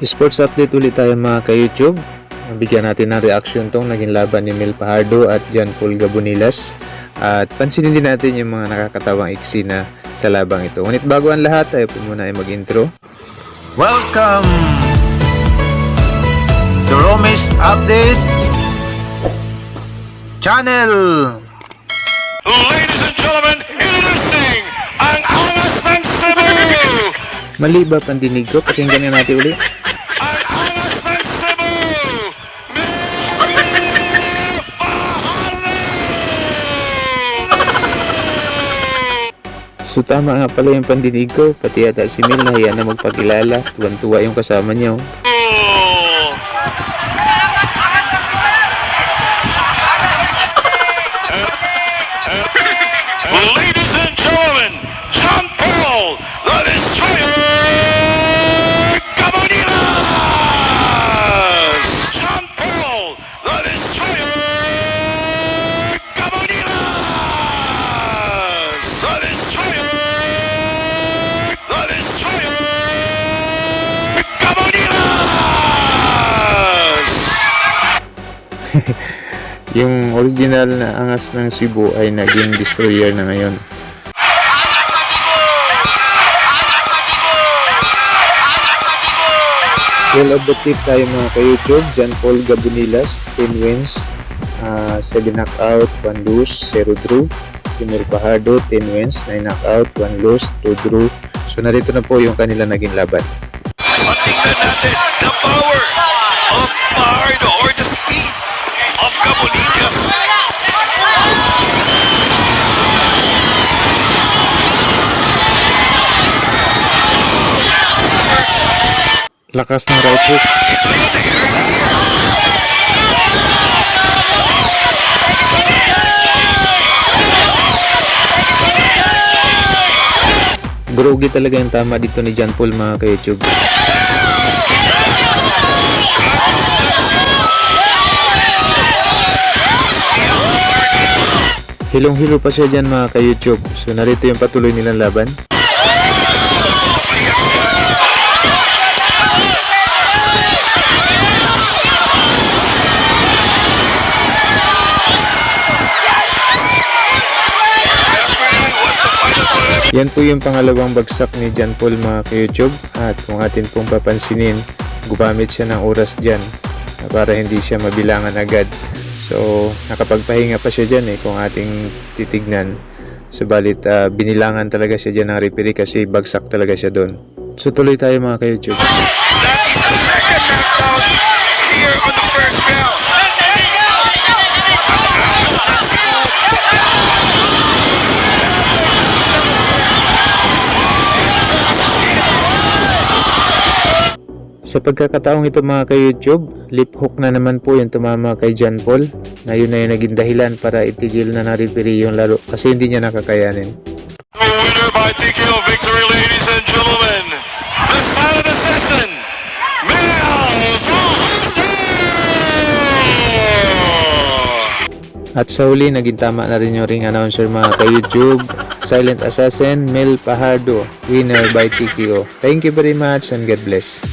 Sports update ulit tayo mga ka-YouTube. Bigyan natin ng reaction tong naging laban ni Mel Fajardo at John Paul Gabonilas. At pansinin din natin yung mga nakakatawang eksena sa labang ito. Ngunit bago ang lahat, tayo po muna ay mag-intro. Welcome to Romis Update Channel. Ladies and gentlemen, introducing ang angas ng Cebu! Mali ba pandinig ko? Pakinggan na natin ulit. Ang angas ng Cebu! Mel Fajardo! So tama nga pala yung pandinig ko. Pati yata si Mel nahiya na magpakilala. Tuwan-tuwa yung kasama niya. Ladies and gentlemen, John Paul, the Destroyer Gabonilas! John Paul, the Destroyer Gabonilas! The Destroyer Gabonilas! Yung original na angas ng Cebu ay naging destroyer na ngayon. Well, objective tayo mga ka-YouTube. John Paul Gabonilas, 10 wins, 7 knockout, 1 lose, 0 draw. Si Mel Fajardo, 10 wins, 9 knockout, 1 lose, 2 draw. So narito na po yung kanila naging laban. Tingnan natin the power of Fajardo or the speed of Gabonilas. Lakas ng right hook. Grogi talaga yung tama dito ni John Paul mga ka-YouTube. Hilong-hilo pa siya dyan mga ka-YouTube. So narito yung patuloy nilang laban. Yan po yung pangalawang bagsak ni John Paul mga ka-YouTube. At kung atin pong papansinin, gumamit siya ng oras dyan para hindi siya mabilangan agad. So nakapagpahinga pa siya dyan kung ating titignan. Subalit binilangan talaga siya dyan ng referee kasi bagsak talaga siya doon. So tuloy tayo mga ka-YouTube. That is the second knockdown here on the first round. Sa pagkakataong ito mga ka-YouTube, lip hook na naman po yung tumama kay John Paul na yun na yung naging dahilan para itigil na na-referee yung laro kasi hindi niya nakakayanin. The winner by TKO victory, ladies and gentlemen, the silent assassin, Mel Fajardo! At sa huli, naging tama na rin yung ring announcer mga ka-YouTube. Silent Assassin, Mel Fajardo, winner by TKO. Thank you very much and God bless.